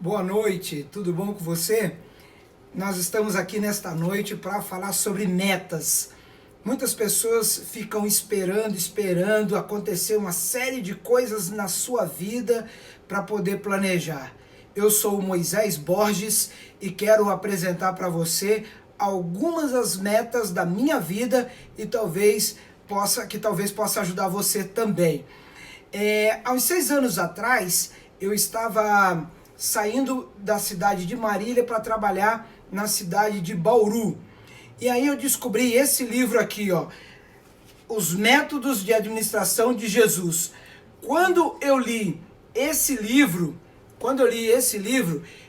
Boa noite, tudo bom com você? Nós estamos aqui nesta noite para falar sobre metas. Muitas pessoas ficam esperando acontecer uma série de coisas na sua vida para poder planejar. Eu sou o Moisés Borges e quero apresentar para você algumas das metas da minha vida e talvez possa ajudar você também. Há uns 6 anos atrás, eu estava saindo da cidade de Marília para trabalhar na cidade de Bauru. E aí eu descobri esse livro aqui, ó, Os Métodos de Administração de Jesus. Quando eu li esse livro,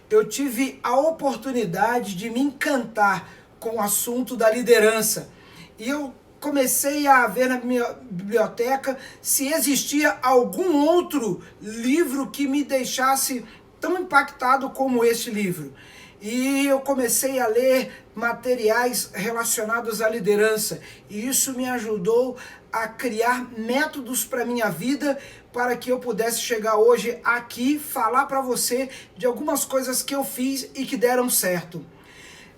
eu tive a oportunidade de me encantar com o assunto da liderança. E eu comecei a ver na minha biblioteca se existia algum outro livro que me deixasse tão impactado como este livro. E eu comecei a ler materiais relacionados à liderança. E isso me ajudou a criar métodos para a minha vida, para que eu pudesse chegar hoje aqui, falar para você de algumas coisas que eu fiz e que deram certo.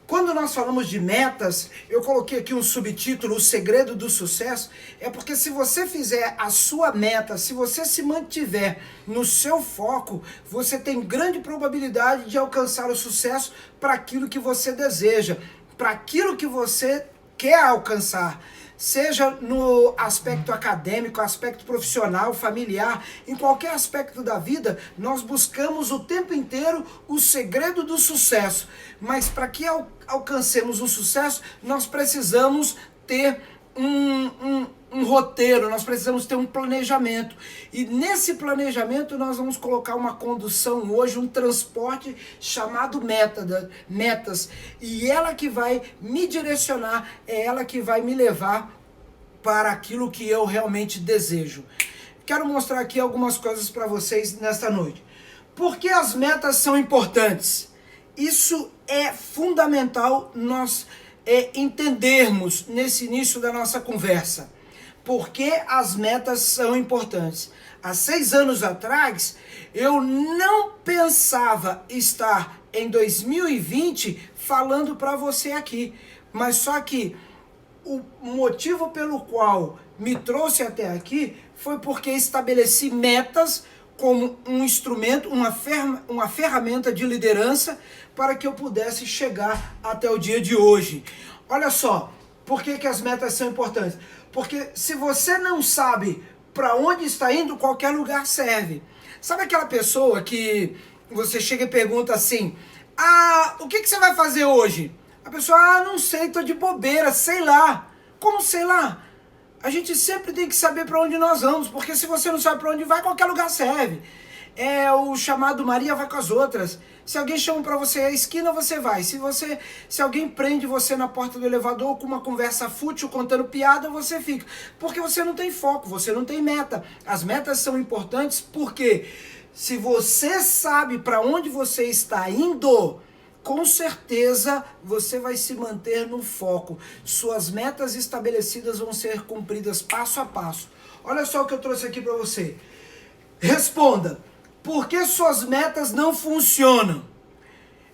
Quando nós falamos de metas, eu coloquei aqui um subtítulo, O Segredo do Sucesso, é porque se você fizer a sua meta, se você se mantiver no seu foco, você tem grande probabilidade de alcançar o sucesso para aquilo que você deseja, para aquilo que você quer alcançar. Seja no aspecto acadêmico, aspecto profissional, familiar, em qualquer aspecto da vida, nós buscamos o tempo inteiro o segredo do sucesso. Mas para que alcancemos o sucesso, nós precisamos ter um roteiro, nós precisamos ter um planejamento. E nesse planejamento nós vamos colocar uma condução hoje, um transporte chamado metas. E ela que vai me direcionar, é ela que vai me levar para aquilo que eu realmente desejo. Quero mostrar aqui algumas coisas para vocês nesta noite. Por que as metas são importantes? Isso é fundamental nós entendermos nesse início da nossa conversa. Por que as metas são importantes? Há 6 anos atrás, eu não pensava estar em 2020 falando para você aqui. Mas só que o motivo pelo qual me trouxe até aqui foi porque estabeleci metas como um instrumento, uma ferramenta de liderança para que eu pudesse chegar até o dia de hoje. Olha só, por que as metas são importantes? Porque se você não sabe para onde está indo, qualquer lugar serve. Sabe aquela pessoa que você chega e pergunta assim, o que você vai fazer hoje? A pessoa, não sei, tô de bobeira, sei lá. Como sei lá? A gente sempre tem que saber para onde nós vamos, porque se você não sabe para onde vai, qualquer lugar serve. É o chamado Maria vai com as outras. Se alguém chama para você a esquina, você vai. Se alguém prende você na porta do elevador com uma conversa fútil, contando piada, você fica. Porque você não tem foco, você não tem meta. As metas são importantes porque se você sabe para onde você está indo, com certeza você vai se manter no foco. Suas metas estabelecidas vão ser cumpridas passo a passo. Olha só o que eu trouxe aqui para você. Responda. Por que suas metas não funcionam?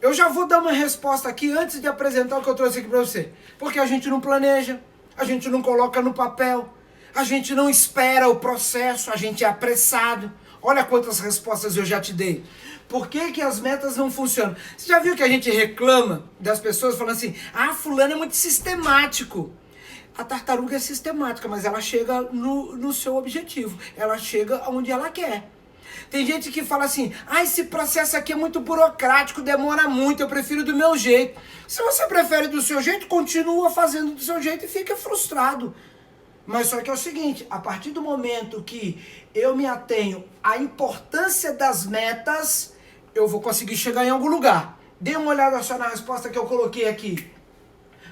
Eu já vou dar uma resposta aqui antes de apresentar o que eu trouxe aqui para você. Porque a gente não planeja, a gente não coloca no papel, a gente não espera o processo, a gente é apressado. Olha quantas respostas eu já te dei. Por que as metas não funcionam? Você já viu que a gente reclama das pessoas falando assim, fulano é muito sistemático. A tartaruga é sistemática, mas ela chega no seu objetivo. Ela chega onde ela quer. Tem gente que fala assim, esse processo aqui é muito burocrático, demora muito, eu prefiro do meu jeito. Se você prefere do seu jeito, continua fazendo do seu jeito e fica frustrado. Mas só que é o seguinte, a partir do momento que eu me atenho à importância das metas, eu vou conseguir chegar em algum lugar. Dê uma olhada só na resposta que eu coloquei aqui.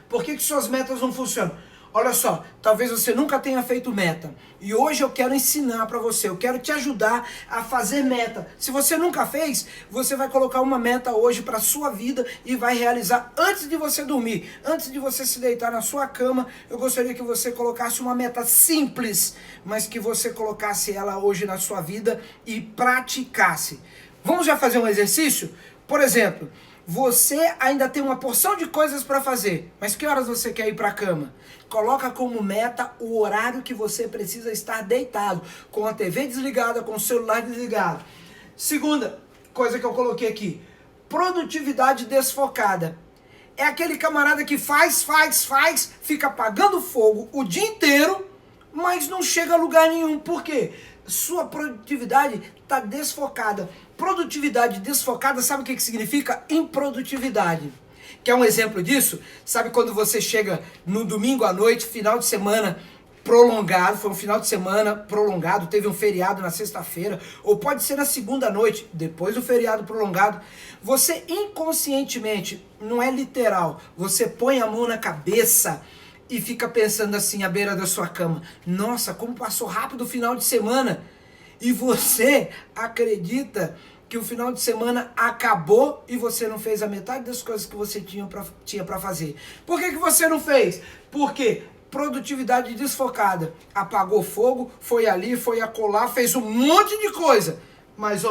Por que suas metas não funcionam? Olha só, talvez você nunca tenha feito meta. E hoje eu quero ensinar para você, eu quero te ajudar a fazer meta. Se você nunca fez, você vai colocar uma meta hoje para a sua vida e vai realizar antes de você dormir. Antes de você se deitar na sua cama, eu gostaria que você colocasse uma meta simples, mas que você colocasse ela hoje na sua vida e praticasse. Vamos já fazer um exercício? Por exemplo, você ainda tem uma porção de coisas para fazer, mas que horas você quer ir para a cama? Coloca como meta o horário que você precisa estar deitado, com a TV desligada, com o celular desligado. Segunda coisa que eu coloquei aqui, produtividade desfocada. É aquele camarada que faz, fica apagando fogo o dia inteiro, mas não chega a lugar nenhum. Por quê? Sua produtividade está desfocada. Produtividade desfocada, sabe o que significa? Improdutividade. Quer um exemplo disso? Sabe quando você chega no domingo à noite, final de semana prolongado, foi um final de semana prolongado, teve um feriado na sexta-feira, ou pode ser na segunda noite, depois do feriado prolongado, você inconscientemente, não é literal, você põe a mão na cabeça e fica pensando assim à beira da sua cama, nossa, como passou rápido o final de semana, e você acredita que o final de semana acabou e você não fez a metade das coisas que você tinha para fazer. Por que você não fez? Porque produtividade desfocada. Apagou fogo, foi ali, foi acolá, fez um monte de coisa. Mas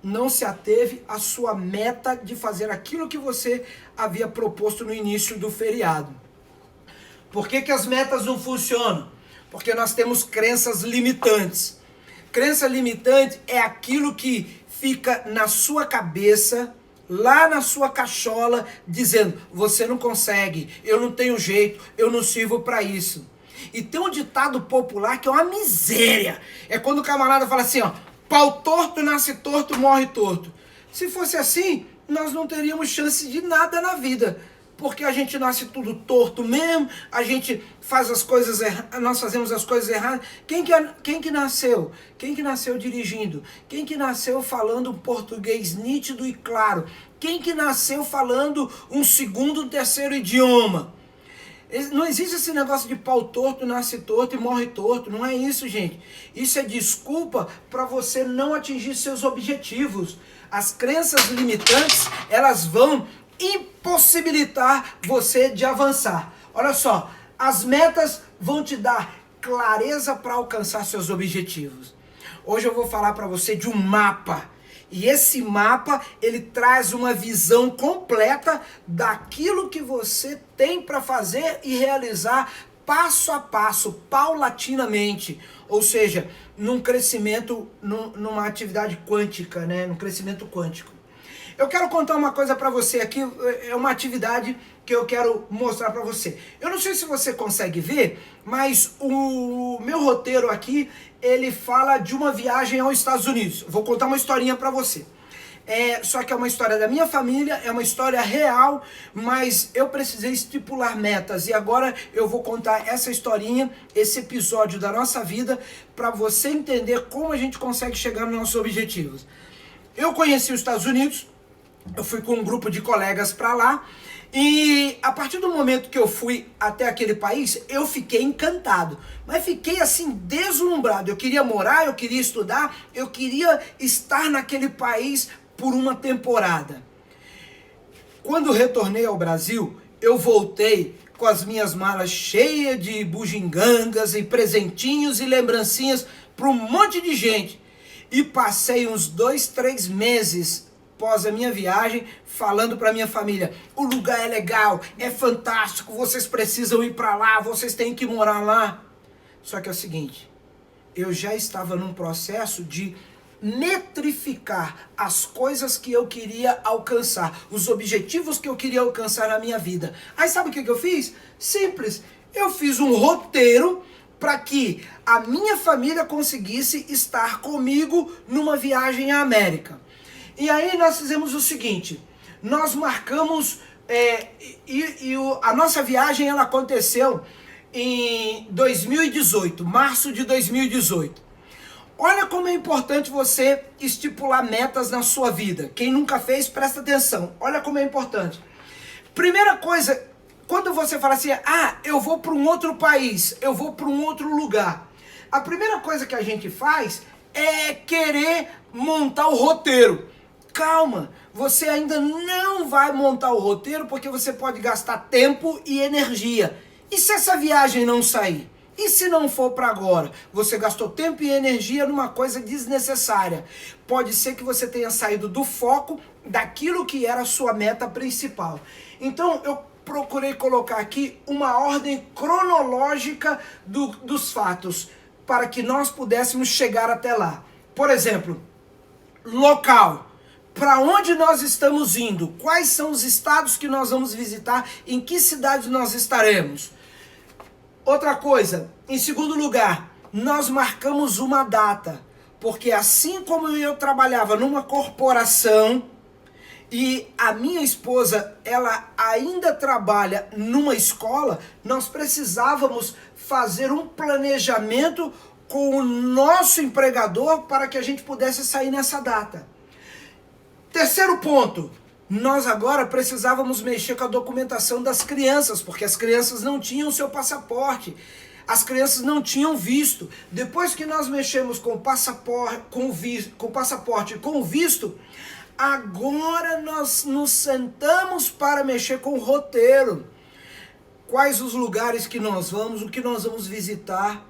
não se ateve à sua meta de fazer aquilo que você havia proposto no início do feriado. Por que as metas não funcionam? Porque nós temos crenças limitantes. Crença limitante é aquilo que fica na sua cabeça, lá na sua cachola, dizendo, você não consegue, eu não tenho jeito, eu não sirvo para isso. E tem um ditado popular que é uma miséria. É quando o camarada fala assim, pau torto nasce torto, morre torto. Se fosse assim, nós não teríamos chance de nada na vida. Porque a gente nasce tudo torto mesmo, a gente faz as coisas erradas, nós fazemos as coisas erradas. Quem que nasceu? Quem que nasceu dirigindo? Quem que nasceu falando português nítido e claro? Quem que nasceu falando um segundo, terceiro idioma? Não existe esse negócio de pau torto, nasce torto e morre torto. Não é isso, gente. Isso é desculpa para você não atingir seus objetivos. As crenças limitantes, elas vão impossibilitar você de avançar. Olha só, as metas vão te dar clareza para alcançar seus objetivos. Hoje eu vou falar para você de um mapa. E esse mapa, ele traz uma visão completa daquilo que você tem para fazer e realizar passo a passo, paulatinamente. Ou seja, num crescimento, numa atividade quântica, né? Num crescimento quântico. Eu quero contar uma coisa para você aqui, é uma atividade que eu quero mostrar para você. Eu não sei se você consegue ver, mas o meu roteiro aqui, ele fala de uma viagem aos Estados Unidos. Vou contar uma historinha para você. Só que é uma história da minha família, é uma história real, mas eu precisei estipular metas. E agora eu vou contar essa historinha, esse episódio da nossa vida, para você entender como a gente consegue chegar nos nossos objetivos. Eu conheci os Estados Unidos, eu fui com um grupo de colegas para lá, e a partir do momento que eu fui até aquele país, eu fiquei encantado. Mas fiquei assim, deslumbrado. Eu queria morar, eu queria estudar, eu queria estar naquele país por uma temporada. Quando retornei ao Brasil, eu voltei com as minhas malas cheias de bugigangas e presentinhos e lembrancinhas para um monte de gente. E passei uns 2, 3 meses após a minha viagem, falando para minha família, o lugar é legal, é fantástico, vocês precisam ir para lá, vocês têm que morar lá. Só que é o seguinte, eu já estava num processo de metrificar as coisas que eu queria alcançar, os objetivos que eu queria alcançar na minha vida. Aí sabe o que eu fiz? Simples, eu fiz um roteiro para que a minha família conseguisse estar comigo numa viagem à América. E aí nós fizemos o seguinte, nós marcamos, a nossa viagem ela aconteceu em 2018, março de 2018. Olha como é importante você estipular metas na sua vida. Quem nunca fez, presta atenção. Olha como é importante. Primeira coisa, quando você fala assim, eu vou para um outro país, eu vou para um outro lugar. A primeira coisa que a gente faz é querer montar o roteiro. Calma, você ainda não vai montar o roteiro porque você pode gastar tempo e energia. E se essa viagem não sair? E se não for para agora? Você gastou tempo e energia numa coisa desnecessária. Pode ser que você tenha saído do foco daquilo que era a sua meta principal. Então eu procurei colocar aqui uma ordem cronológica dos fatos, para que nós pudéssemos chegar até lá. Por exemplo, local. Para onde nós estamos indo? Quais são os estados que nós vamos visitar? Em que cidade nós estaremos? Outra coisa, em segundo lugar, nós marcamos uma data, porque assim como eu trabalhava numa corporação e a minha esposa, ela ainda trabalha numa escola, nós precisávamos fazer um planejamento com o nosso empregador para que a gente pudesse sair nessa data. Terceiro ponto, nós agora precisávamos mexer com a documentação das crianças, porque as crianças não tinham seu passaporte, as crianças não tinham visto. Depois que nós mexemos com o passaporte, com o visto, agora nós nos sentamos para mexer com o roteiro. Quais os lugares que nós vamos, o que nós vamos visitar.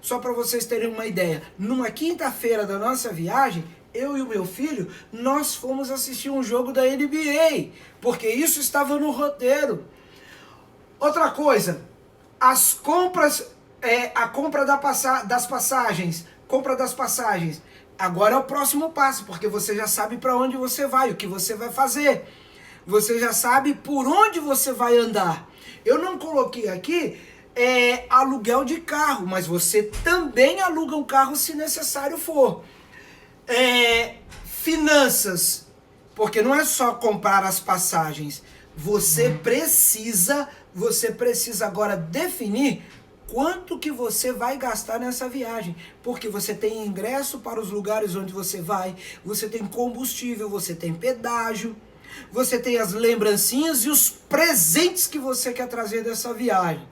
Só para vocês terem uma ideia, numa quinta-feira da nossa viagem, eu e o meu filho, nós fomos assistir um jogo da NBA, porque isso estava no roteiro. Outra coisa, as compras, a compra das passagens, agora é o próximo passo, porque você já sabe para onde você vai, o que você vai fazer. Você já sabe por onde você vai andar. Eu não coloquei aqui aluguel de carro, mas você também aluga um carro se necessário for. Finanças, porque não é só comprar as passagens, você precisa agora definir quanto que você vai gastar nessa viagem, porque você tem ingresso para os lugares onde você vai, você tem combustível, você tem pedágio, você tem as lembrancinhas e os presentes que você quer trazer dessa viagem.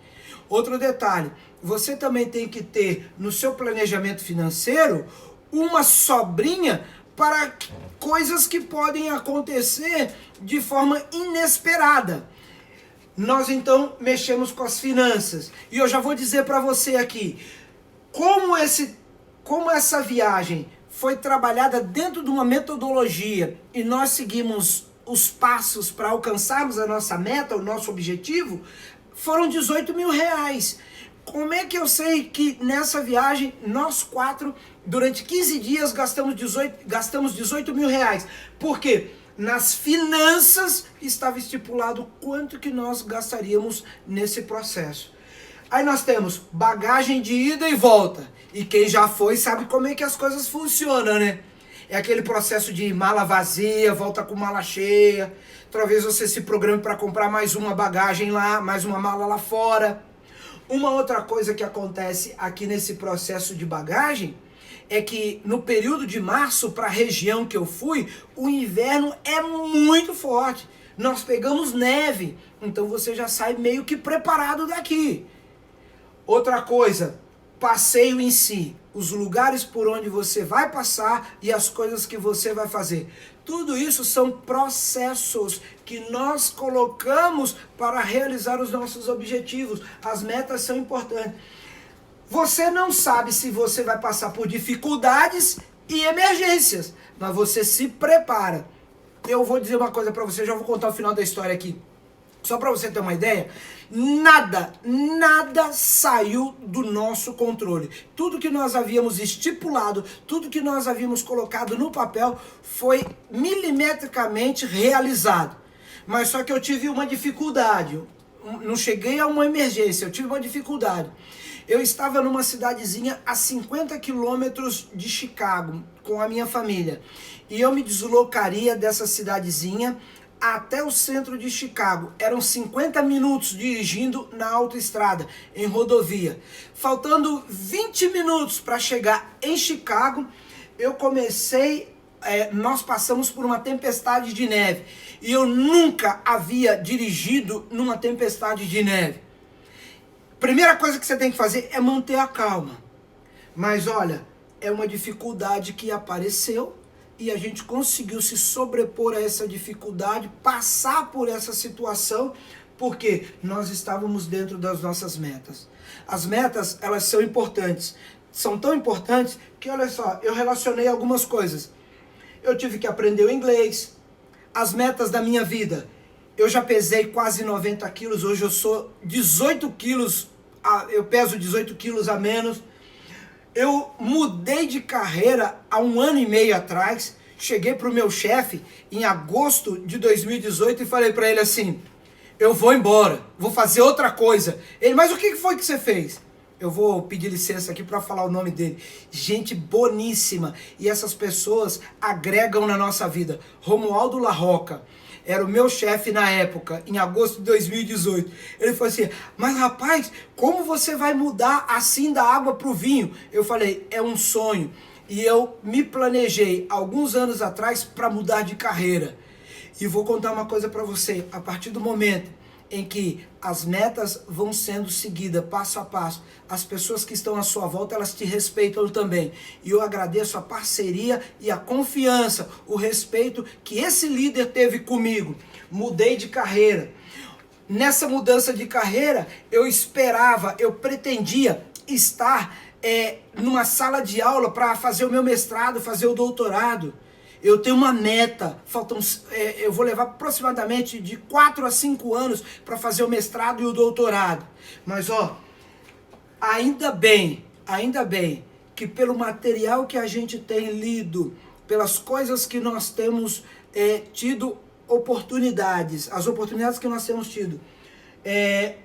Outro detalhe, você também tem que ter no seu planejamento financeiro uma sobrinha para coisas que podem acontecer de forma inesperada. Nós então mexemos com as finanças. E eu já vou dizer para você aqui, como essa viagem foi trabalhada dentro de uma metodologia e nós seguimos os passos para alcançarmos a nossa meta, o nosso objetivo, foram 18 mil reais. Como é que eu sei que nessa viagem, nós quatro, durante 15 dias, gastamos 18 mil reais? Porque nas finanças estava estipulado quanto que nós gastaríamos nesse processo. Aí nós temos bagagem de ida e volta. E quem já foi sabe como é que as coisas funcionam, né? É aquele processo de mala vazia, volta com mala cheia. Talvez você se programe para comprar mais uma bagagem lá, mais uma mala lá fora. Uma outra coisa que acontece aqui nesse processo de bagagem é que no período de março, para a região que eu fui, o inverno é muito forte. Nós pegamos neve, então você já sai meio que preparado daqui. Outra coisa, passeio em si, os lugares por onde você vai passar e as coisas que você vai fazer. Tudo isso são processos que nós colocamos para realizar os nossos objetivos. As metas são importantes. Você não sabe se você vai passar por dificuldades e emergências, mas você se prepara. Eu vou dizer uma coisa para você, já vou contar o final da história aqui. Só para você ter uma ideia, nada saiu do nosso controle. Tudo que nós havíamos estipulado, tudo que nós havíamos colocado no papel foi milimetricamente realizado. Mas só que eu tive uma dificuldade, não cheguei a uma emergência, eu tive uma dificuldade. Eu estava numa cidadezinha a 50 quilômetros de Chicago com a minha família. E eu me deslocaria dessa cidadezinha até o centro de Chicago. Eram 50 minutos dirigindo na autoestrada, em rodovia. Faltando 20 minutos para chegar em Chicago, nós passamos por uma tempestade de neve. E eu nunca havia dirigido numa tempestade de neve. Primeira coisa que você tem que fazer é manter a calma. Mas olha, é uma dificuldade que apareceu e a gente conseguiu se sobrepor a essa dificuldade, passar por essa situação Porque nós estávamos dentro das nossas metas. As metas, elas são importantes. São tão importantes que, olha só, eu relacionei algumas coisas. Eu tive que aprender o inglês. As metas da minha vida. Eu já pesei quase 90 quilos, hoje eu sou 18 quilos, eu peso 18 quilos a menos. Eu mudei de carreira há 1 ano e meio atrás. Cheguei para o meu chefe em agosto de 2018 e falei para ele assim: eu vou embora, vou fazer outra coisa. Ele, mas o que foi que você fez? Eu vou pedir licença aqui para falar o nome dele. Gente boníssima. E essas pessoas agregam na nossa vida. Romualdo La Roca era o meu chefe na época, em agosto de 2018. Ele falou assim: mas rapaz, como você vai mudar assim da água para o vinho? Eu falei: é um sonho. E eu me planejei alguns anos atrás para mudar de carreira. E vou contar uma coisa para você: a partir do momento em que as metas vão sendo seguidas passo a passo, as pessoas que estão à sua volta, elas te respeitam também. E eu agradeço a parceria e a confiança, o respeito que esse líder teve comigo. Mudei de carreira. Nessa mudança de carreira, eu esperava, eu pretendia estar numa sala de aula para fazer o meu mestrado, fazer o doutorado. Eu tenho uma meta, eu vou levar aproximadamente de 4 a 5 anos para fazer o mestrado e o doutorado. Mas ainda bem que pelo material que a gente tem lido, pelas coisas que nós temos tido oportunidades, as oportunidades que nós temos tido,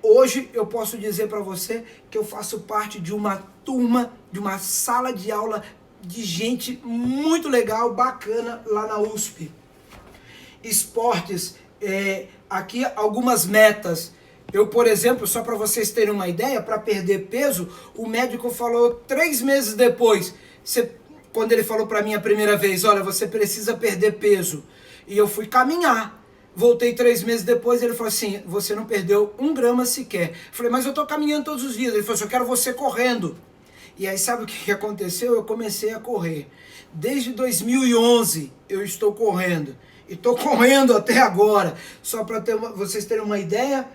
hoje eu posso dizer para você que eu faço parte de uma turma, de uma sala de aula de gente muito legal, bacana lá na USP. Esportes, aqui algumas metas. Eu, por exemplo, só para vocês terem uma ideia, para perder peso, o médico falou 3 meses depois, quando ele falou para mim a primeira vez: olha, você precisa perder peso. E eu fui caminhar. Voltei 3 meses depois, ele falou assim: você não perdeu 1 grama sequer. Eu falei: mas eu estou caminhando todos os dias. Ele falou assim: eu quero você correndo. E aí sabe o que aconteceu? Eu comecei a correr. Desde 2011 eu estou correndo. E estou correndo até agora. Só para vocês terem uma ideia,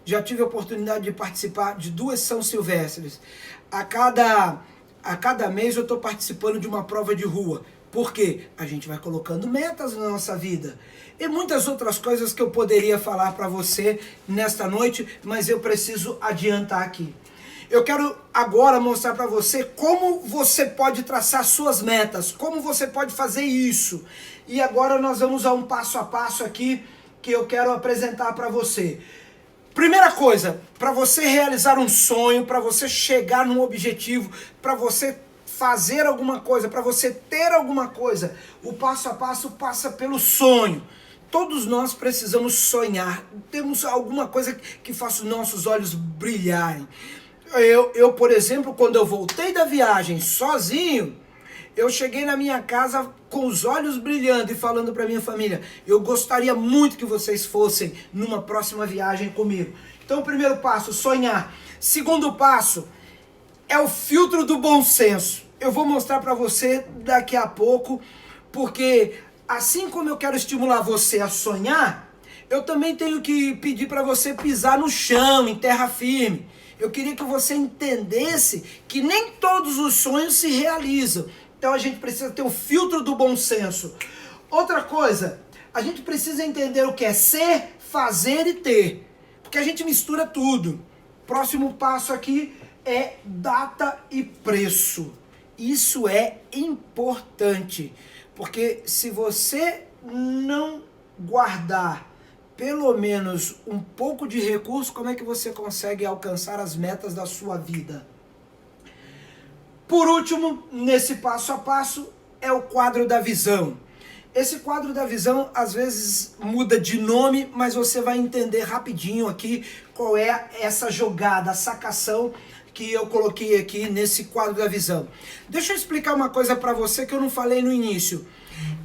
já tive a oportunidade de participar de 2 São Silvestres. A cada mês eu estou participando de uma prova de rua. Por quê? A gente vai colocando metas na nossa vida. E muitas outras coisas que eu poderia falar para você nesta noite, mas eu preciso adiantar aqui. Eu quero agora mostrar para você como você pode traçar suas metas, como você pode fazer isso. E agora nós vamos a um passo a passo aqui que eu quero apresentar para você. Primeira coisa, para você realizar um sonho, para você chegar num objetivo, para você fazer alguma coisa, para você ter alguma coisa, o passo a passo passa pelo sonho. Todos nós precisamos sonhar, temos alguma coisa que faça os nossos olhos brilharem. Eu, por exemplo, quando eu voltei da viagem sozinho, eu cheguei na minha casa com os olhos brilhando e falando para minha família: eu gostaria muito que vocês fossem numa próxima viagem comigo. Então, o primeiro passo, sonhar. Segundo passo, é o filtro do bom senso. Eu vou mostrar para você daqui a pouco, porque assim como eu quero estimular você a sonhar, eu também tenho que pedir para você pisar no chão, em terra firme. Eu queria que você entendesse que nem todos os sonhos se realizam. Então a gente precisa ter o filtro do bom senso. Outra coisa, a gente precisa entender o que é ser, fazer e ter. Porque a gente mistura tudo. Próximo passo aqui é data e preço. Isso é importante. Porque se você não guardar pelo menos um pouco de recurso, como é que você consegue alcançar as metas da sua vida? Por último, nesse passo a passo, é o quadro da visão. Esse quadro da visão, às vezes, muda de nome, mas você vai entender rapidinho aqui qual é essa jogada, a sacação que eu coloquei aqui nesse quadro da visão. Deixa eu explicar uma coisa para você que eu não falei no início.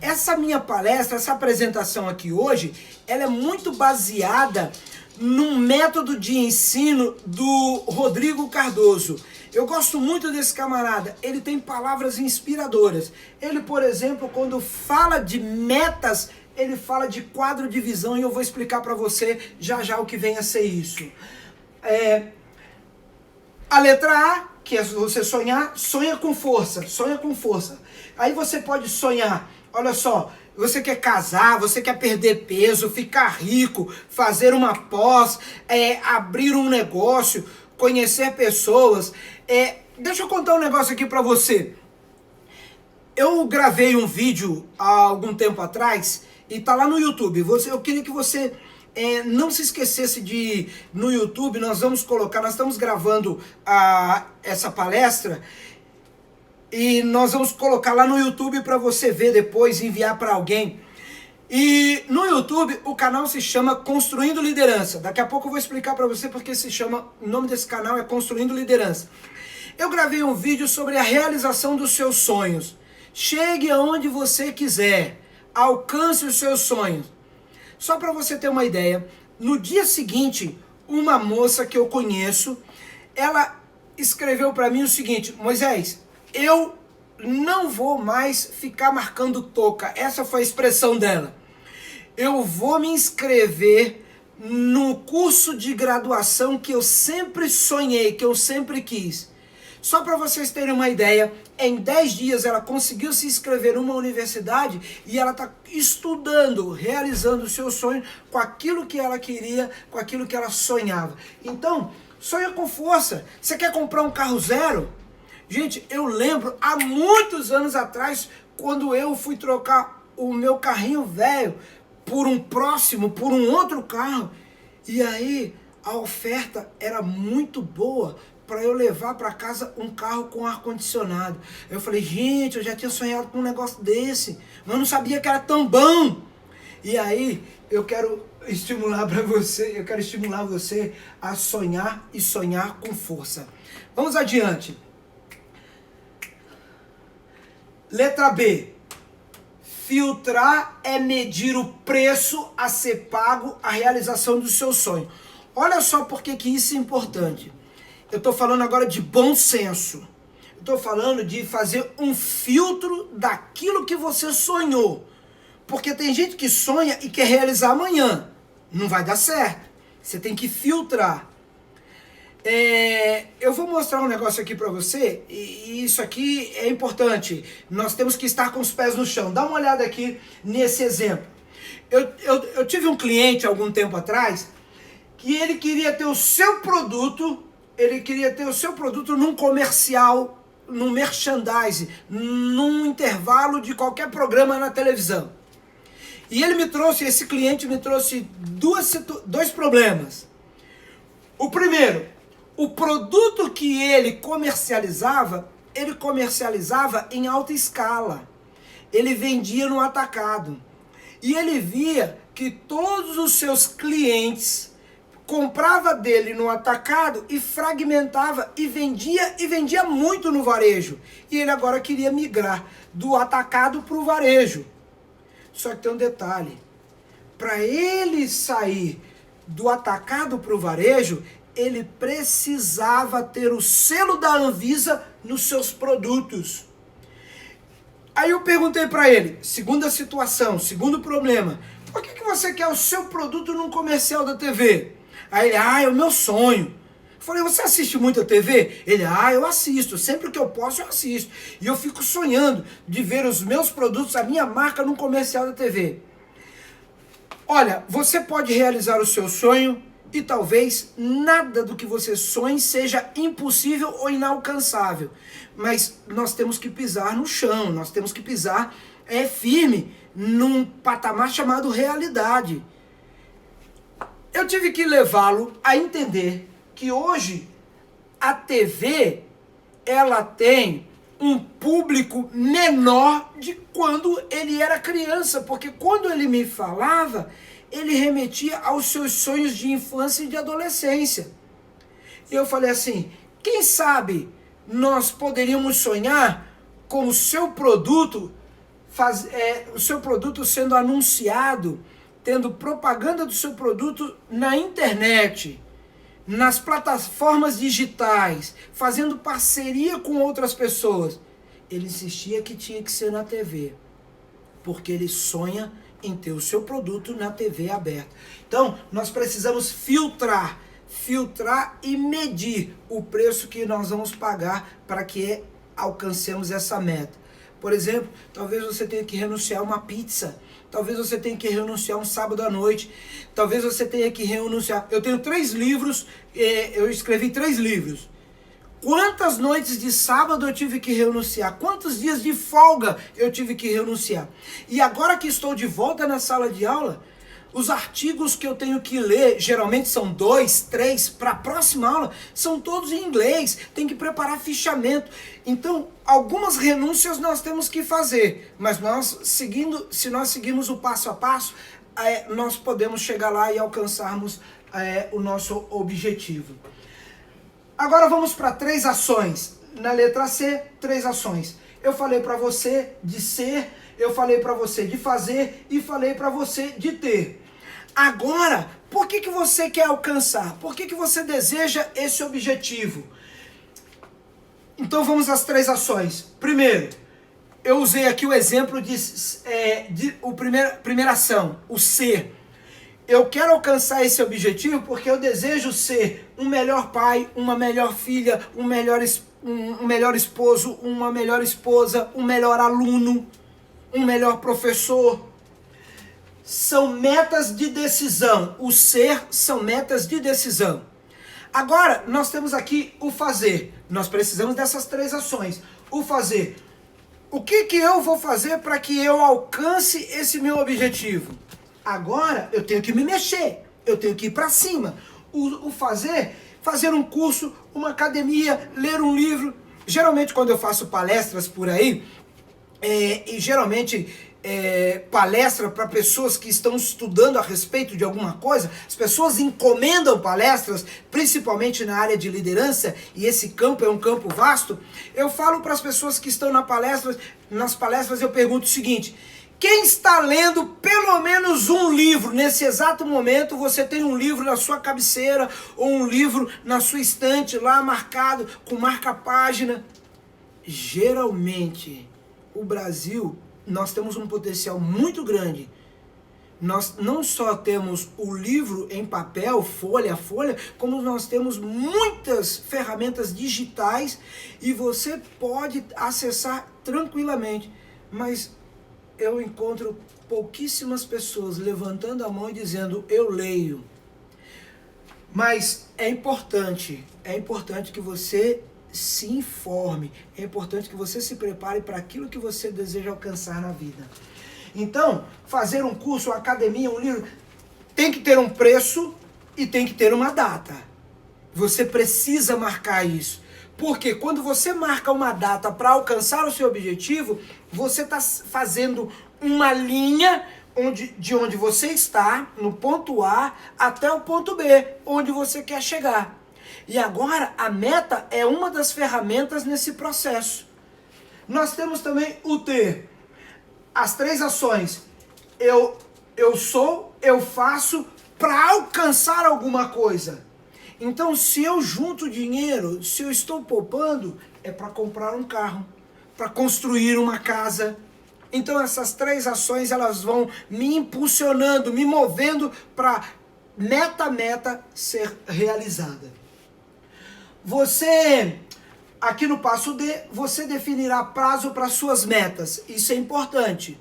Essa minha palestra, essa apresentação aqui hoje, ela é muito baseada num método de ensino do Rodrigo Cardoso. Eu gosto muito desse camarada, ele tem palavras inspiradoras. Ele, por exemplo, quando fala de metas ele fala de quadro de visão e eu vou explicar para você já já o que vem a ser isso. A letra A, que é você sonhar, sonha com força, sonha com força. Aí você pode sonhar, olha só, você quer casar, você quer perder peso, ficar rico, fazer uma pós, abrir um negócio, conhecer pessoas. Deixa eu contar um negócio aqui para você. Eu gravei um vídeo há algum tempo atrás e tá lá no YouTube. Eu queria que você não se esquecesse de, no YouTube, nós estamos gravando essa palestra e nós vamos colocar lá no YouTube para você ver depois e enviar para alguém. E no YouTube o canal se chama Construindo Liderança. Daqui a pouco eu vou explicar para você porque o nome desse canal é Construindo Liderança. Eu gravei um vídeo sobre a realização dos seus sonhos. Chegue aonde você quiser, alcance os seus sonhos. Só para você ter uma ideia, no dia seguinte, uma moça que eu conheço, ela escreveu para mim o seguinte: Moisés, eu não vou mais ficar marcando toca. Essa foi a expressão dela. Eu vou me inscrever no curso de graduação que eu sempre sonhei, que eu sempre quis. Só para vocês terem uma ideia, em 10 dias ela conseguiu se inscrever numa universidade e ela está estudando, realizando o seu sonho com aquilo que ela queria, com aquilo que ela sonhava. Então, sonha com força. Você quer comprar um carro zero? Gente, eu lembro há muitos anos atrás, quando eu fui trocar o meu carrinho velho por um outro carro, e aí a oferta era muito boa para eu levar para casa um carro com ar-condicionado. Eu falei, gente, eu já tinha sonhado com um negócio desse, mas eu não sabia que era tão bom. E aí eu quero estimular você a sonhar e sonhar com força. Vamos adiante. Letra B. Filtrar é medir o preço a ser pago à realização do seu sonho. Olha só por que isso é importante. Eu estou falando agora de bom senso. Eu estou falando de fazer um filtro daquilo que você sonhou. Porque tem gente que sonha e quer realizar amanhã. Não vai dar certo. Você tem que filtrar. Eu vou mostrar um negócio aqui para você. E isso aqui é importante. Nós temos que estar com os pés no chão. Dá uma olhada aqui nesse exemplo. Eu tive um cliente algum tempo atrás que ele queria ter o seu produto. Ele queria ter o seu produto num comercial, num merchandising, num intervalo de qualquer programa na televisão. E esse cliente me trouxe dois problemas. O primeiro, o produto que ele comercializava em alta escala. Ele vendia no atacado. E ele via que todos os seus clientes comprava dele no atacado e fragmentava e vendia muito no varejo. E ele agora queria migrar do atacado para o varejo. Só que tem um detalhe. Para ele sair do atacado para o varejo, ele precisava ter o selo da Anvisa nos seus produtos. Aí eu perguntei para ele, segunda situação, segundo problema, por que você quer o seu produto num comercial da TV? Aí ele, é o meu sonho. Eu falei, você assiste muito a TV? Ele, eu assisto, sempre que eu posso eu assisto. E eu fico sonhando de ver os meus produtos, a minha marca num comercial da TV. Olha, você pode realizar o seu sonho e talvez nada do que você sonhe seja impossível ou inalcançável. Mas nós temos que pisar no chão, nós temos que pisar firme num patamar chamado realidade. Eu tive que levá-lo a entender que hoje a TV ela tem um público menor de quando ele era criança, porque quando ele me falava, ele remetia aos seus sonhos de infância e de adolescência. E eu falei assim, quem sabe nós poderíamos sonhar com o seu produto, o seu produto sendo anunciado, tendo propaganda do seu produto na internet, nas plataformas digitais, fazendo parceria com outras pessoas. Ele insistia que tinha que ser na TV, porque ele sonha em ter o seu produto na TV aberta. Então, nós precisamos filtrar e medir o preço que nós vamos pagar para que alcancemos essa meta. Por exemplo, talvez você tenha que renunciar a uma pizza, talvez você tenha que renunciar um sábado à noite, talvez você tenha que renunciar... Eu tenho 3 livros, eu escrevi 3 livros. Quantas noites de sábado eu tive que renunciar? Quantos dias de folga eu tive que renunciar? E agora que estou de volta na sala de aula, os artigos que eu tenho que ler, geralmente são 2, 3, para a próxima aula, são todos em inglês, tem que preparar fichamento. Então, algumas renúncias nós temos que fazer, mas se nós seguirmos o passo a passo, nós podemos chegar lá e alcançarmos o nosso objetivo. Agora vamos para 3 ações. Na letra C, 3 ações. Eu falei para você de ser, eu falei para você de fazer e falei para você de ter. Agora, por que você quer alcançar? Por que você deseja esse objetivo? Então vamos às 3 ações. Primeiro, eu usei aqui o exemplo primeira ação, o ser. Eu quero alcançar esse objetivo porque eu desejo ser um melhor pai, uma melhor filha, um melhor esposo, uma melhor esposa, um melhor aluno, um melhor professor. São metas de decisão. O ser são metas de decisão. Agora, nós temos aqui o fazer. Nós precisamos dessas 3 ações. O fazer. O que eu vou fazer para que eu alcance esse meu objetivo? Agora, eu tenho que me mexer. Eu tenho que ir para cima. O fazer um curso, uma academia, ler um livro. Geralmente, quando eu faço palestras por aí, e geralmente... palestra para pessoas que estão estudando a respeito de alguma coisa, as pessoas encomendam palestras, principalmente na área de liderança, e esse campo é um campo vasto. Eu falo para as pessoas que estão nas palestras, eu pergunto o seguinte: quem está lendo pelo menos um livro? Nesse exato momento você tem um livro na sua cabeceira, ou um livro na sua estante lá marcado, com marca-página. Geralmente, o Brasil... nós temos um potencial muito grande. Nós não só temos o livro em papel, folha a folha, como nós temos muitas ferramentas digitais e você pode acessar tranquilamente. Mas eu encontro pouquíssimas pessoas levantando a mão e dizendo, eu leio. Mas é importante que você se informe, é importante que você se prepare para aquilo que você deseja alcançar na vida. Então, fazer um curso, uma academia, um livro, tem que ter um preço e tem que ter uma data. Você precisa marcar isso. Porque quando você marca uma data para alcançar o seu objetivo, você está fazendo uma linha de onde você está, no ponto A, até o ponto B, onde você quer chegar. E agora, a meta é uma das ferramentas nesse processo. Nós temos também o ter. As 3 ações. Eu sou, eu faço para alcançar alguma coisa. Então, se eu junto dinheiro, se eu estou poupando, é para comprar um carro, para construir uma casa. Então, essas 3 ações, elas vão me impulsionando, me movendo para meta ser realizada. Você, aqui no passo D, você definirá prazo para suas metas. Isso é importante.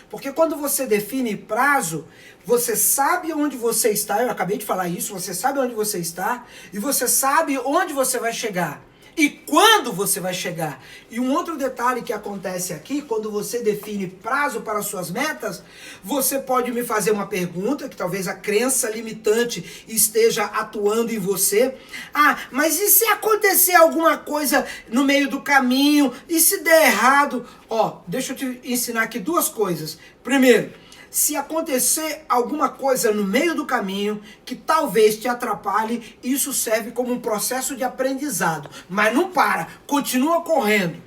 Porque quando você define prazo, você sabe onde você está. Eu acabei de falar isso. Você sabe onde você está e você sabe onde você vai chegar. E quando você vai chegar. E um outro detalhe que acontece aqui, quando você define prazo para suas metas, você pode me fazer uma pergunta, que talvez a crença limitante esteja atuando em você. Ah, mas e se acontecer alguma coisa no meio do caminho? E se der errado? Ó, deixa eu te ensinar aqui 2 coisas. Primeiro, se acontecer alguma coisa no meio do caminho que talvez te atrapalhe, isso serve como um processo de aprendizado. Mas não para, continua correndo,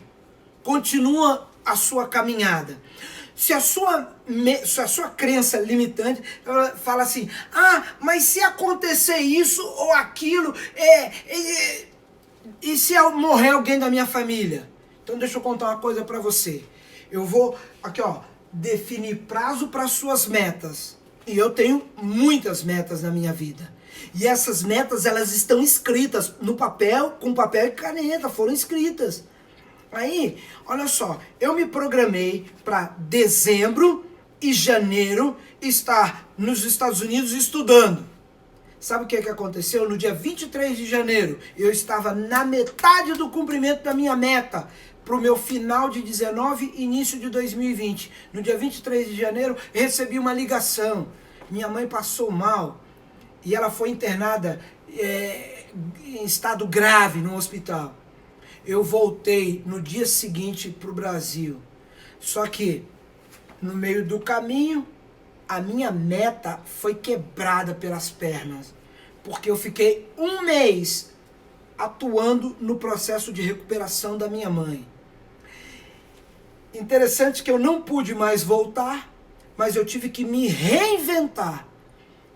continua a sua caminhada. Se a sua crença limitante ela fala assim, ah, mas se acontecer isso ou aquilo, e se morrer alguém da minha família? Então deixa eu contar uma coisa para você. Eu vou, aqui ó, definir prazo para suas metas. E eu tenho muitas metas na minha vida. E essas metas, elas estão escritas no papel, com papel e caneta, foram escritas. Aí, olha só, eu me programei para dezembro e janeiro estar nos Estados Unidos estudando. Sabe o que aconteceu? No dia 23 de janeiro, eu estava na metade do cumprimento da minha meta para o meu final de 19 e início de 2020. No dia 23 de janeiro, eu recebi uma ligação. Minha mãe passou mal e ela foi internada em estado grave no hospital. Eu voltei no dia seguinte para o Brasil. Só que, no meio do caminho, a minha meta foi quebrada pelas pernas. Porque eu fiquei um mês atuando no processo de recuperação da minha mãe. Interessante que eu não pude mais voltar, mas eu tive que me reinventar.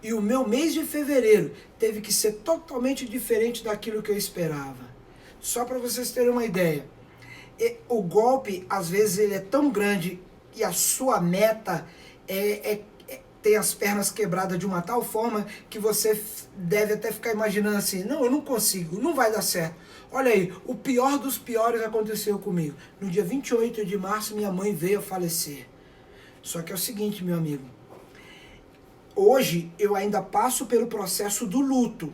E o meu mês de fevereiro teve que ser totalmente diferente daquilo que eu esperava. Só para vocês terem uma ideia. O golpe, às vezes, ele é tão grande e a sua meta tem as pernas quebradas de uma tal forma que você deve até ficar imaginando assim, não, eu não consigo, não vai dar certo. Olha aí, o pior dos piores aconteceu comigo. No dia 28 de março, minha mãe veio a falecer. Só que é o seguinte, meu amigo, hoje eu ainda passo pelo processo do luto.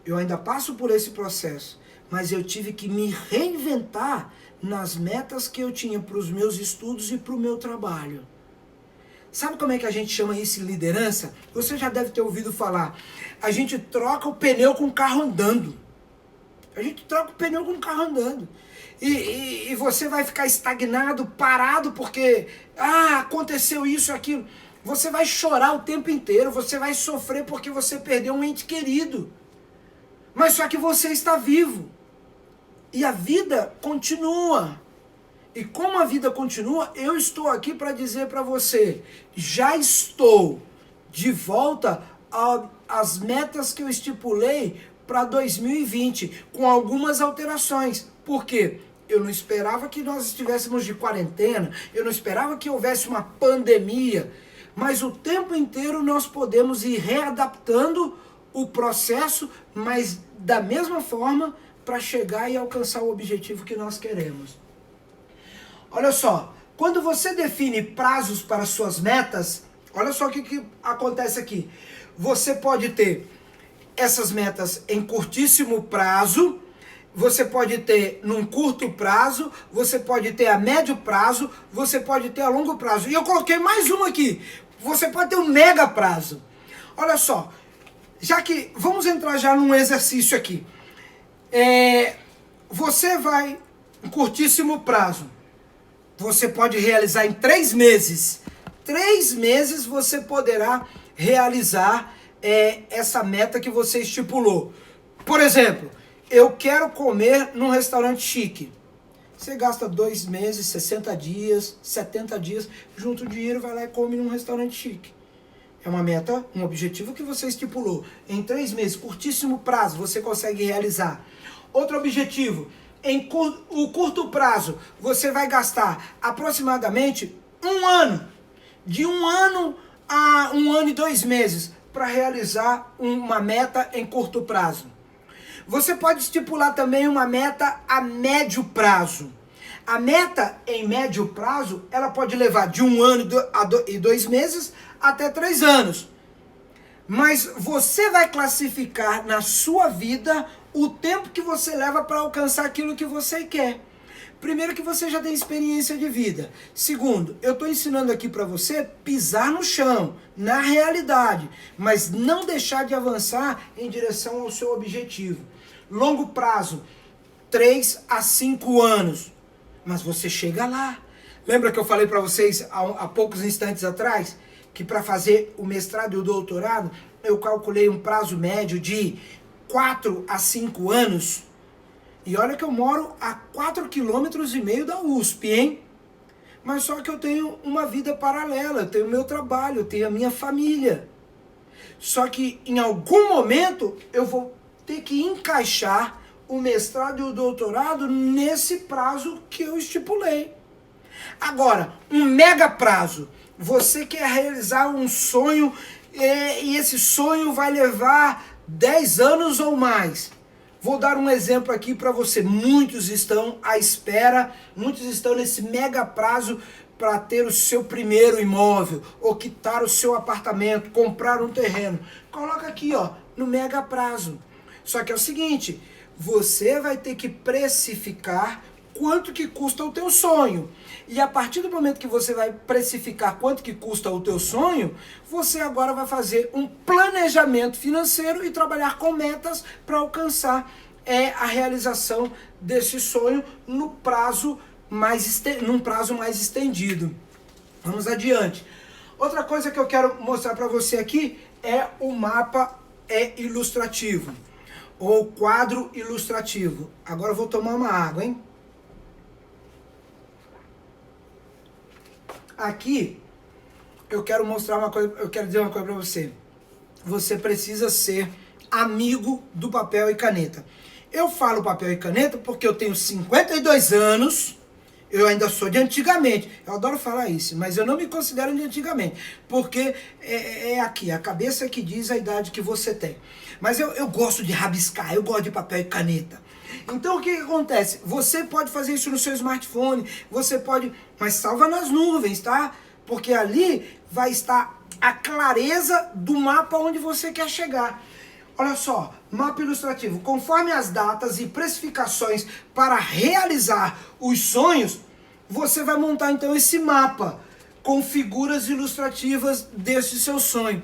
Eu ainda passo por esse processo, mas eu tive que me reinventar nas metas que eu tinha para os meus estudos e para o meu trabalho. Sabe como é que a gente chama isso em liderança? Você já deve ter ouvido falar. A gente troca o pneu com o carro andando. A gente troca o pneu com o carro andando. E você vai ficar estagnado, parado, porque aconteceu isso, aquilo. Você vai chorar o tempo inteiro, você vai sofrer porque você perdeu um ente querido. Mas só que você está vivo. E a vida continua. E como a vida continua, eu estou aqui para dizer para você, já estou de volta às metas que eu estipulei para 2020, com algumas alterações. Por quê? Eu não esperava que nós estivéssemos de quarentena, eu não esperava que houvesse uma pandemia, mas o tempo inteiro nós podemos ir readaptando o processo, mas da mesma forma para chegar e alcançar o objetivo que nós queremos. Olha só, quando você define prazos para suas metas, olha só o que acontece aqui. Você pode ter essas metas em curtíssimo prazo, você pode ter num curto prazo, você pode ter a médio prazo, você pode ter a longo prazo. E eu coloquei mais uma aqui, você pode ter um mega prazo. Olha só, já que vamos entrar já num exercício aqui. Você vai em curtíssimo prazo. Você pode realizar em 3 meses. 3 meses você poderá realizar essa meta que você estipulou. Por exemplo, eu quero comer num restaurante chique. Você gasta 2 meses, 60 dias, 70 dias, junta o dinheiro, vai lá e come num restaurante chique. É uma meta, um objetivo que você estipulou. Em 3 meses, curtíssimo prazo, você consegue realizar. Outro objetivo. O curto prazo, você vai gastar aproximadamente 1 ano, de 1 ano a 1 ano e 2 meses, para realizar uma meta em curto prazo. Você pode estipular também uma meta a médio prazo. A meta em médio prazo, ela pode levar de 1 ano e 2 meses até 3 anos. Mas você vai classificar na sua vida o tempo que você leva para alcançar aquilo que você quer. Primeiro, que você já tem experiência de vida. Segundo, eu estou ensinando aqui para você pisar no chão, na realidade, mas não deixar de avançar em direção ao seu objetivo. Longo prazo, 3 a 5 anos. Mas você chega lá. Lembra que eu falei para vocês há poucos instantes atrás que para fazer o mestrado e o doutorado, eu calculei um prazo médio de 4 a 5 anos. E olha que eu moro a 4,5 km da USP, hein? Mas só que eu tenho uma vida paralela, eu tenho meu trabalho, eu tenho a minha família. Só que em algum momento eu vou ter que encaixar o mestrado e o doutorado nesse prazo que eu estipulei. Agora, um mega prazo. Você quer realizar um sonho e esse sonho vai levar 10 anos ou mais. Vou dar um exemplo aqui para você. Muitos estão à espera, muitos estão nesse mega prazo para ter o seu primeiro imóvel, ou quitar o seu apartamento, comprar um terreno. Coloca aqui, ó, no mega prazo. Só que é o seguinte, você vai ter que precificar quanto que custa o teu sonho. E a partir do momento que você vai precificar quanto que custa o teu sonho, você agora vai fazer um planejamento financeiro e trabalhar com metas para alcançar a realização desse sonho num prazo mais estendido. Vamos adiante. Outra coisa que eu quero mostrar para você aqui é o mapa ilustrativo, ou quadro ilustrativo. Agora eu vou tomar uma água, hein? Aqui eu quero mostrar uma coisa, eu quero dizer uma coisa para você. Você precisa ser amigo do papel e caneta. Eu falo papel e caneta porque eu tenho 52 anos, eu ainda sou de antigamente. Eu adoro falar isso, mas eu não me considero de antigamente, porque é aqui, a cabeça que diz a idade que você tem. Mas eu gosto de rabiscar, eu gosto de papel e caneta. Então o que acontece? Você pode fazer isso no seu smartphone, você pode, mas salva nas nuvens, tá? Porque ali vai estar a clareza do mapa onde você quer chegar. Olha só, mapa ilustrativo. Conforme as datas e precificações para realizar os sonhos, você vai montar então esse mapa com figuras ilustrativas desse seu sonho.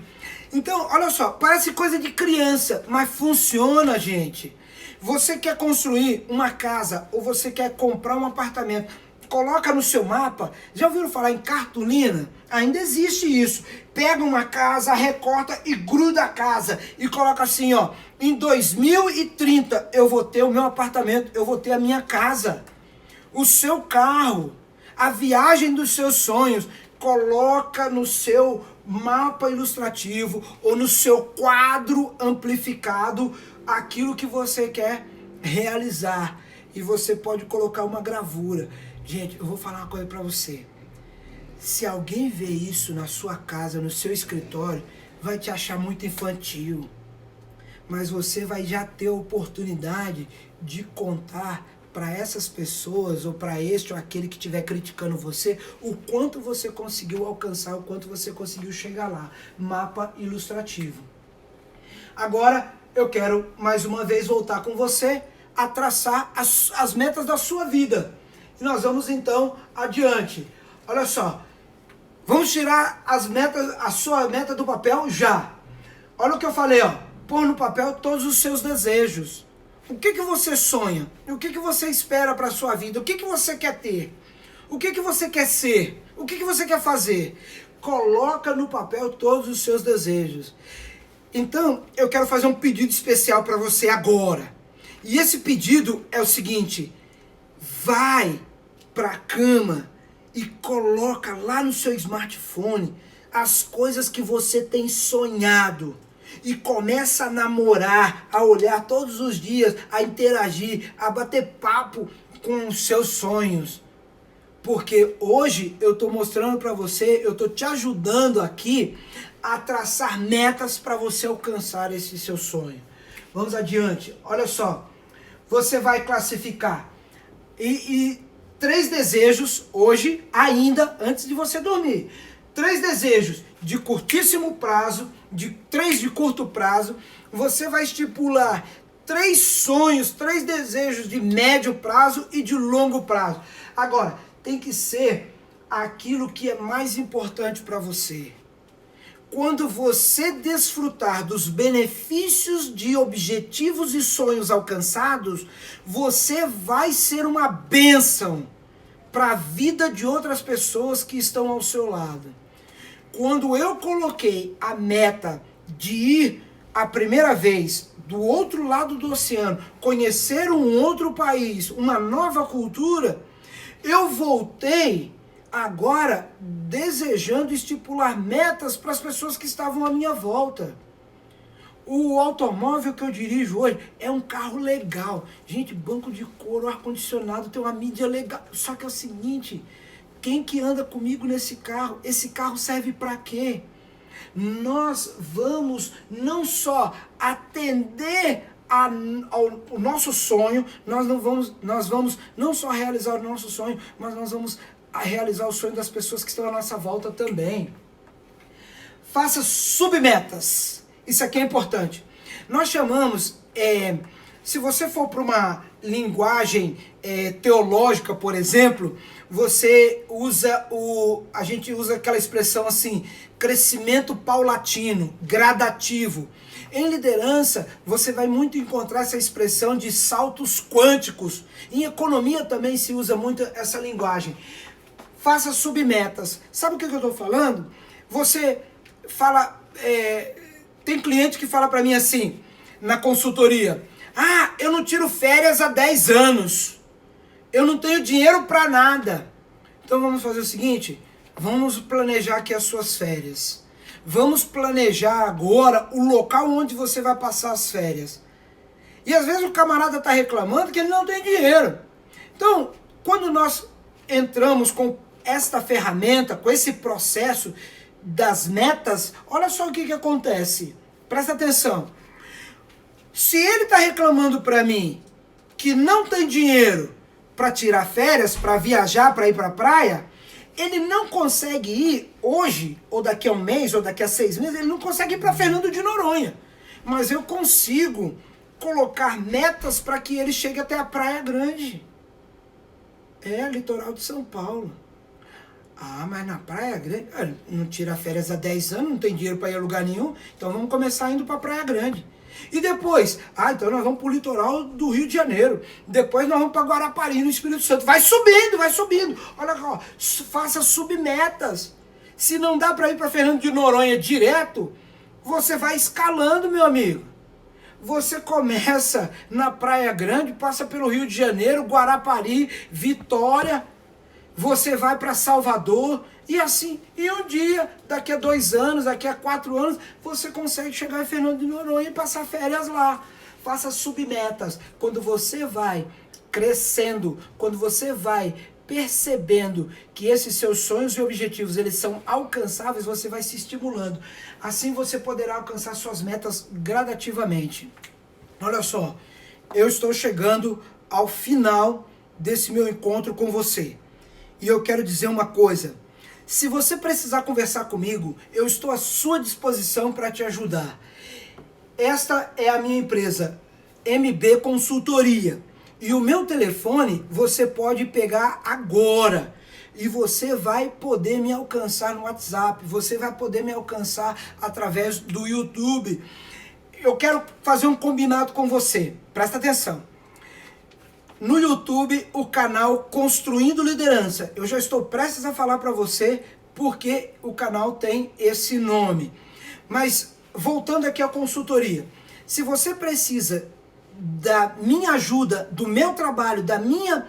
Então, olha só, parece coisa de criança, mas funciona, gente. Você quer construir uma casa ou você quer comprar um apartamento, coloca no seu mapa. Já ouviram falar em cartolina? Ainda existe isso. Pega uma casa, recorta e gruda a casa e coloca assim, ó, em 2030 eu vou ter o meu apartamento, eu vou ter a minha casa, o seu carro, a viagem dos seus sonhos. Coloca no seu mapa ilustrativo ou no seu quadro amplificado aquilo que você quer realizar. E você pode colocar uma gravura. Gente, eu vou falar uma coisa para você. Se alguém vê isso na sua casa, no seu escritório, vai te achar muito infantil. Mas você vai já ter a oportunidade de contar para essas pessoas, ou para este ou aquele que estiver criticando você, o quanto você conseguiu alcançar, o quanto você conseguiu chegar lá. Mapa ilustrativo. Agora, eu quero mais uma vez voltar com você a traçar as metas da sua vida. E nós vamos então adiante. Olha só, vamos tirar a sua meta do papel já. Olha o que eu falei, ó. Pôr no papel todos os seus desejos. O que você sonha? O que você espera para a sua vida? O que você quer ter? O que você quer ser? O que você quer fazer? Coloca no papel todos os seus desejos. Então, eu quero fazer um pedido especial para você agora. E esse pedido é o seguinte: vai para a cama e coloca lá no seu smartphone as coisas que você tem sonhado. E começa a namorar, a olhar todos os dias, a interagir, a bater papo com os seus sonhos. Porque hoje eu estou mostrando para você, eu estou te ajudando aqui a traçar metas para você alcançar esse seu sonho. Vamos adiante. Olha só, você vai classificar e 3 desejos hoje, ainda antes de você dormir. 3 desejos de curtíssimo prazo, 3 de curto prazo. Você vai estipular 3 sonhos, 3 desejos de médio prazo e de longo prazo. Agora, tem que ser aquilo que é mais importante para você. Quando você desfrutar dos benefícios de objetivos e sonhos alcançados, você vai ser uma bênção para a vida de outras pessoas que estão ao seu lado. Quando eu coloquei a meta de ir a primeira vez do outro lado do oceano, conhecer um outro país, uma nova cultura, eu voltei agora desejando estipular metas para as pessoas que estavam à minha volta. O automóvel que eu dirijo hoje é um carro legal. Gente, banco de couro, ar-condicionado, tem uma mídia legal. Só que é o seguinte, Quem que anda comigo nesse carro? Esse carro serve para quê? Nós vamos não só atender ao nosso sonho, nós vamos não só realizar o nosso sonho, mas nós vamos realizar o sonho das pessoas que estão à nossa volta também. Faça submetas. Isso aqui é importante. Nós chamamos, se você for para uma linguagem teológica, por exemplo, a gente usa aquela expressão assim, crescimento paulatino, gradativo. Em liderança, você vai muito encontrar essa expressão de saltos quânticos. Em economia também se usa muito essa linguagem. Faça submetas. Sabe o que eu estou falando? Você fala, tem cliente que fala para mim assim, na consultoria, eu não tiro férias há 10 anos, eu não tenho dinheiro para nada. Então vamos fazer o seguinte, vamos planejar aqui as suas férias. Vamos planejar agora o local onde você vai passar as férias. E às vezes o camarada está reclamando que ele não tem dinheiro. Então, quando nós entramos com esta ferramenta, com esse processo das metas, olha só o que acontece. Presta atenção. Se ele está reclamando para mim que não tem dinheiro para tirar férias, para viajar, para ir para a praia, ele não consegue ir hoje, ou daqui a um mês, ou daqui a 6 meses, ele não consegue ir para Fernando de Noronha. Mas eu consigo colocar metas para que ele chegue até a Praia Grande. Litoral de São Paulo. Mas na Praia Grande, não tira férias há 10 anos, não tem dinheiro para ir a lugar nenhum, então vamos começar indo para a Praia Grande. E depois, então nós vamos para o litoral do Rio de Janeiro. Depois nós vamos para Guarapari, no Espírito Santo. Vai subindo, vai subindo. Olha só, faça submetas. Se não dá para ir para Fernando de Noronha direto, você vai escalando, meu amigo. Você começa na Praia Grande, passa pelo Rio de Janeiro, Guarapari, Vitória. Você vai para Salvador e assim, e um dia, daqui a 2 anos, daqui a 4 anos, você consegue chegar em Fernando de Noronha e passar férias lá. Faça submetas. Quando você vai crescendo, quando você vai percebendo que esses seus sonhos e objetivos, eles são alcançáveis, você vai se estimulando. Assim você poderá alcançar suas metas gradativamente. Olha só, eu estou chegando ao final desse meu encontro com você. E eu quero dizer uma coisa, se você precisar conversar comigo, eu estou à sua disposição para te ajudar. Esta é a minha empresa, MB Consultoria. E o meu telefone você pode pegar agora. E você vai poder me alcançar no WhatsApp, você vai poder me alcançar através do YouTube. Eu quero fazer um combinado com você, presta atenção. No YouTube, o canal Construindo Liderança. Eu já estou prestes a falar para você porque o canal tem esse nome. Mas, voltando aqui à consultoria. Se você precisa da minha ajuda, do meu trabalho, da minha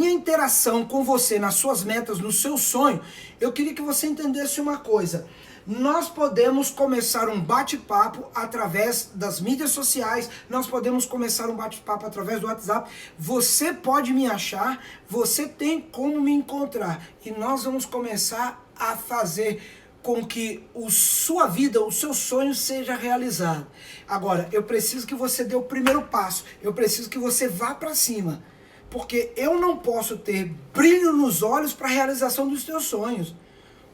interação com você nas suas metas, no seu sonho, eu queria que você entendesse uma coisa. Nós podemos começar um bate-papo através das mídias sociais, nós podemos começar um bate-papo através do WhatsApp. Você pode me achar, você tem como me encontrar. E nós vamos começar a fazer com que sua vida, o seu sonho seja realizado. Agora, eu preciso que você dê o primeiro passo, eu preciso que você vá para cima. Porque eu não posso ter brilho nos olhos para a realização dos teus sonhos.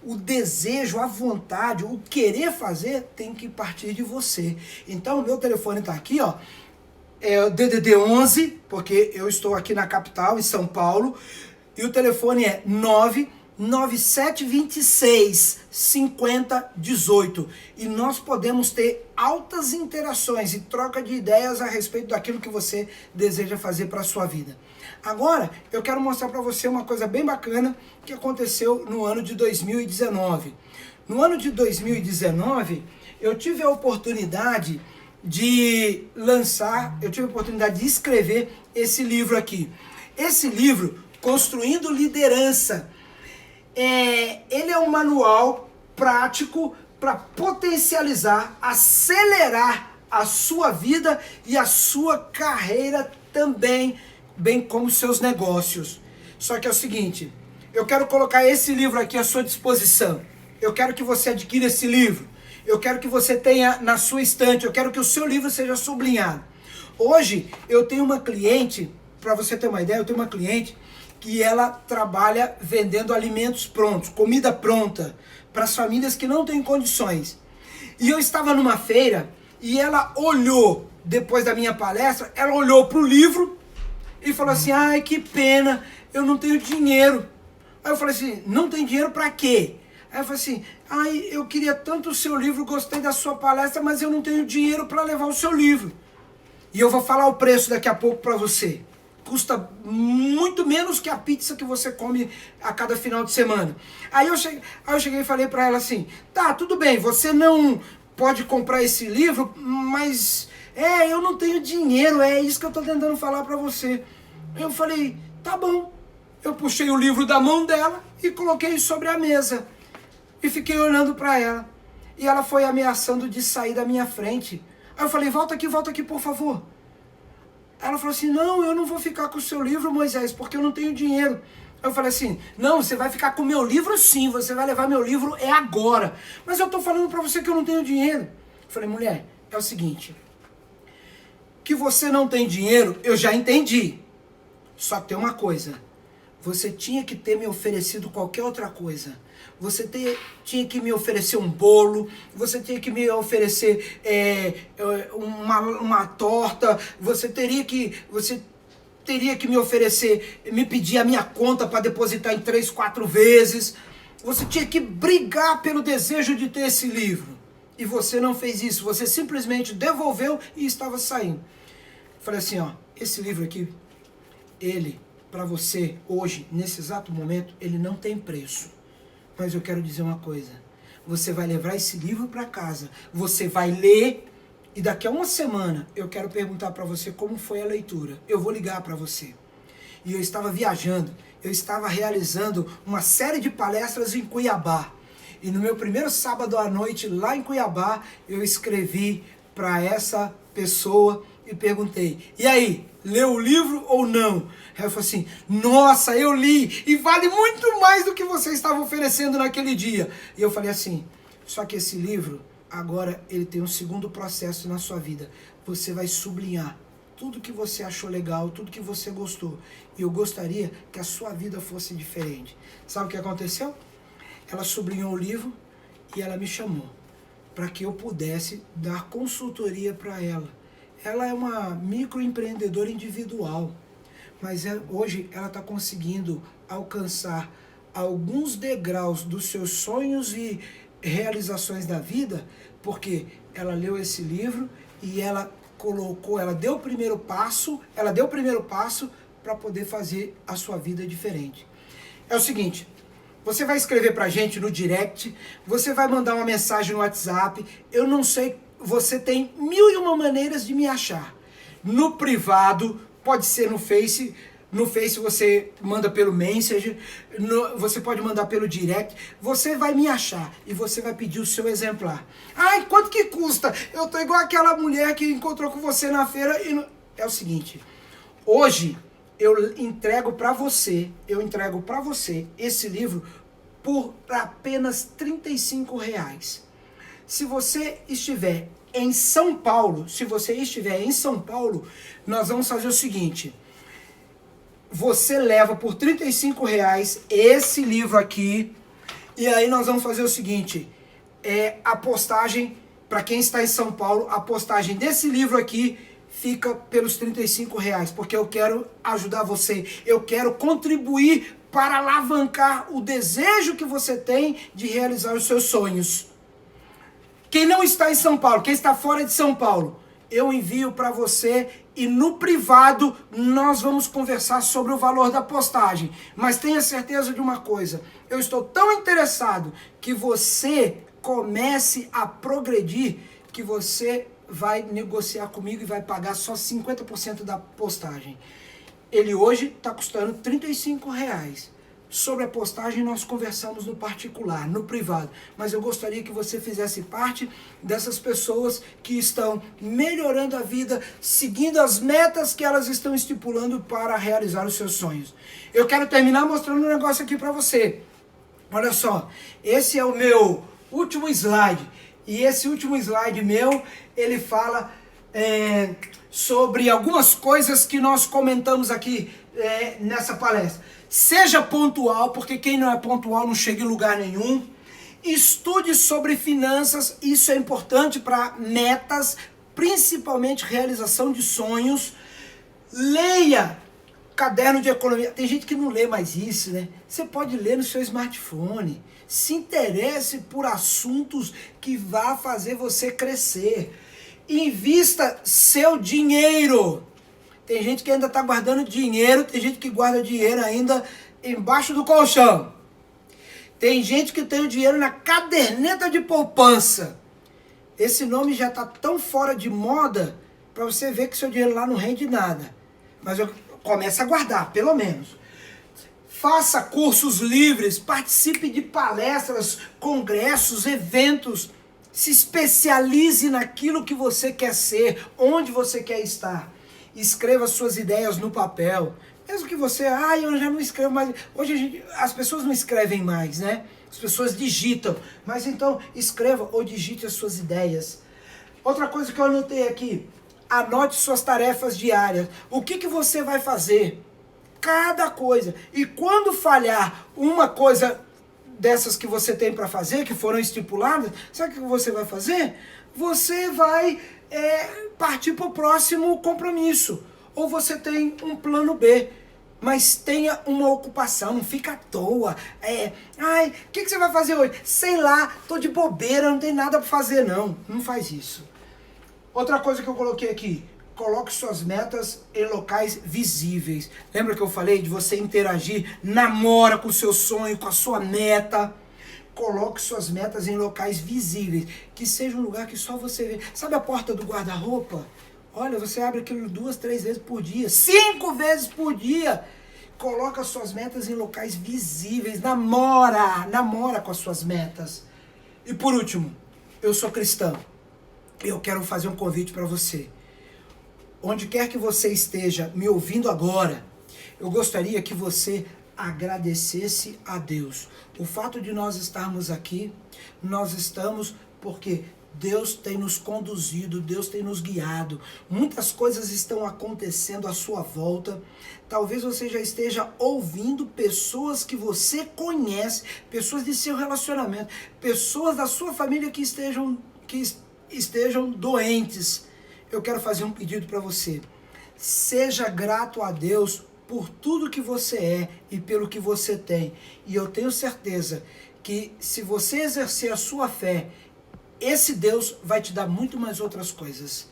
O desejo, a vontade, o querer fazer tem que partir de você. Então o meu telefone está aqui, ó, é o DDD 11, porque eu estou aqui na capital, em São Paulo, e o telefone é 99726 5018. E nós podemos ter altas interações e troca de ideias a respeito daquilo que você deseja fazer para a sua vida. Agora, eu quero mostrar para você uma coisa bem bacana que aconteceu no ano de 2019. No ano de 2019, eu tive a oportunidade de escrever esse livro aqui. Esse livro, Construindo Liderança, ele é um manual prático para potencializar, acelerar a sua vida e a sua carreira também, bem como seus negócios. Só que é o seguinte, eu quero colocar esse livro aqui à sua disposição. Eu quero que você adquira esse livro. Eu quero que você tenha na sua estante. Eu quero que o seu livro seja sublinhado. Hoje, eu tenho uma cliente, para você ter uma ideia, eu tenho uma cliente que ela trabalha vendendo alimentos prontos, comida pronta, para as famílias que não têm condições. E eu estava numa feira e ela olhou, depois da minha palestra, ela olhou para o livro e falou assim, ai, que pena, eu não tenho dinheiro. Aí eu falei assim, não tem dinheiro para quê? Aí eu falei assim, ai, eu queria tanto o seu livro, gostei da sua palestra, mas eu não tenho dinheiro para levar o seu livro. E eu vou falar o preço daqui a pouco para você. Custa muito menos que a pizza que você come a cada final de semana. Aí eu cheguei e falei para ela assim, tá, tudo bem, você não pode comprar esse livro, mas eu não tenho dinheiro, é isso que eu estou tentando falar para você. Eu falei, tá bom. Eu puxei o livro da mão dela e coloquei sobre a mesa. E fiquei olhando para ela. E ela foi ameaçando de sair da minha frente. Aí eu falei, volta aqui, por favor. Ela falou assim, não, eu não vou ficar com o seu livro, Moisés, porque eu não tenho dinheiro. Eu falei assim, não, você vai ficar com o meu livro sim, você vai levar meu livro agora. Mas eu estou falando para você que eu não tenho dinheiro. Eu falei, mulher, é o seguinte, que você não tem dinheiro, eu já entendi. Só tem uma coisa, você tinha que ter me oferecido qualquer outra coisa. Você tinha que me oferecer um bolo, você tinha que me oferecer uma torta, você teria que me oferecer, me pedir a minha conta para depositar em 3, 4 vezes. Você tinha que brigar pelo desejo de ter esse livro. E você não fez isso, você simplesmente devolveu e estava saindo. Falei assim, ó, esse livro aqui, ele, para você, hoje, nesse exato momento, ele não tem preço. Mas eu quero dizer uma coisa, você vai levar esse livro para casa, você vai ler e daqui a uma semana eu quero perguntar para você como foi a leitura. Eu vou ligar para você. E eu estava viajando, eu estava realizando uma série de palestras em Cuiabá. E no meu primeiro sábado à noite lá em Cuiabá, eu escrevi para essa pessoa e perguntei, e aí, leu o livro ou não? Aí eu falei assim, nossa, eu li, e vale muito mais do que você estava oferecendo naquele dia. E eu falei assim, só que esse livro, agora ele tem um segundo processo na sua vida. Você vai sublinhar tudo que você achou legal, tudo que você gostou. E eu gostaria que a sua vida fosse diferente. Sabe o que aconteceu? Ela sublinhou o livro e ela me chamou para que eu pudesse dar consultoria para ela. Ela é uma microempreendedora individual, mas hoje ela está conseguindo alcançar alguns degraus dos seus sonhos e realizações da vida, porque ela leu esse livro e ela deu o primeiro passo para poder fazer a sua vida diferente. É o seguinte, você vai escrever para a gente no direct, você vai mandar uma mensagem no WhatsApp, eu não sei, você tem 1001 maneiras de me achar. No privado, pode ser no Face você manda pelo Messenger, você pode mandar pelo direct, você vai me achar e você vai pedir o seu exemplar. Ai, quanto que custa? Eu tô igual aquela mulher que encontrou com você na feira e... É o seguinte, hoje eu entrego para você esse livro por apenas R$35. Se você estiver em São Paulo, nós vamos fazer o seguinte, você leva por R$35 esse livro aqui, e aí nós vamos fazer o seguinte, a postagem, para quem está em São Paulo, a postagem desse livro aqui fica pelos R$35, porque eu quero ajudar você, eu quero contribuir para alavancar o desejo que você tem de realizar os seus sonhos. Quem não está em São Paulo, quem está fora de São Paulo, eu envio para você e no privado nós vamos conversar sobre o valor da postagem. Mas tenha certeza de uma coisa, eu estou tão interessado que você comece a progredir que você vai negociar comigo e vai pagar só 50% da postagem. Ele hoje está custando R$35. sobre a postagem nós conversamos no particular, no privado, mas eu gostaria que você fizesse parte dessas pessoas que estão melhorando a vida, seguindo as metas que elas estão estipulando para realizar os seus sonhos. Eu quero terminar mostrando um negócio aqui para você. Olha só, esse é o meu último slide, e esse último slide meu, ele fala sobre algumas coisas que nós comentamos aqui nessa palestra. Seja pontual, porque quem não é pontual não chega em lugar nenhum. Estude sobre finanças, isso é importante para metas, principalmente realização de sonhos. Leia caderno de economia. Tem gente que não lê mais isso, né? Você pode ler no seu smartphone. Se interesse por assuntos que vá fazer você crescer. Invista seu dinheiro. Tem gente que ainda está guardando dinheiro, tem gente que guarda dinheiro ainda embaixo do colchão. Tem gente que tem o dinheiro na caderneta de poupança. Esse nome já está tão fora de moda para você ver que seu dinheiro lá não rende nada. Mas comece a guardar, pelo menos. Faça cursos livres, participe de palestras, congressos, eventos. Se especialize naquilo que você quer ser, onde você quer estar. Escreva suas ideias no papel. Mesmo que você, eu já não escrevo mais. Hoje as pessoas não escrevem mais, né? As pessoas digitam. Mas então, escreva ou digite as suas ideias. Outra coisa que eu anotei aqui, anote suas tarefas diárias. O que você vai fazer? Cada coisa. E quando falhar uma coisa dessas que você tem para fazer, que foram estipuladas, sabe o que você vai fazer? Você vai partir para o próximo compromisso. Ou você tem um plano B, mas tenha uma ocupação, não fica à toa. O que você vai fazer hoje? Sei lá, tô de bobeira, não tem nada para fazer não. Não faz isso. Outra coisa que eu coloquei aqui, coloque suas metas em locais visíveis. Lembra que eu falei de você interagir? Namora com o seu sonho, com a sua meta. Coloque suas metas em locais visíveis, que seja um lugar que só você vê. Sabe a porta do guarda-roupa? Olha, você abre aquilo 2, 3 vezes por dia, 5 vezes por dia. Coloca suas metas em locais visíveis. Namora com as suas metas. E por último, eu sou cristão. Eu quero fazer um convite para você. Onde quer que você esteja me ouvindo agora, eu gostaria que você agradecesse a Deus. O fato de nós estarmos aqui, nós estamos porque Deus tem nos conduzido, Deus tem nos guiado. Muitas coisas estão acontecendo à sua volta. Talvez você já esteja ouvindo pessoas que você conhece, pessoas de seu relacionamento, pessoas da sua família que estejam doentes. Eu quero fazer um pedido para você. Seja grato a Deus por tudo que você é e pelo que você tem. E eu tenho certeza que se você exercer a sua fé, esse Deus vai te dar muito mais outras coisas.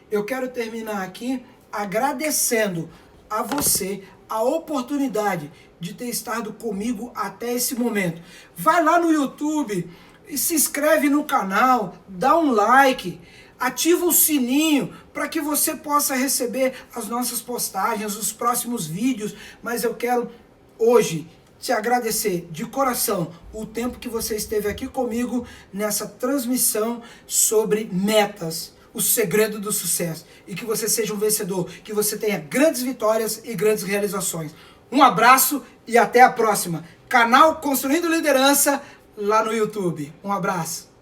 Eu quero terminar aqui agradecendo a você a oportunidade de ter estado comigo até esse momento. Vai lá no YouTube e se inscreve no canal, dá um like, ativa o sininho para que você possa receber as nossas postagens, os próximos vídeos. Mas eu quero hoje te agradecer de coração o tempo que você esteve aqui comigo nessa transmissão sobre metas, o segredo do sucesso. E que você seja um vencedor, que você tenha grandes vitórias e grandes realizações. Um abraço e até a próxima. Canal Construindo Liderança lá no YouTube. Um abraço.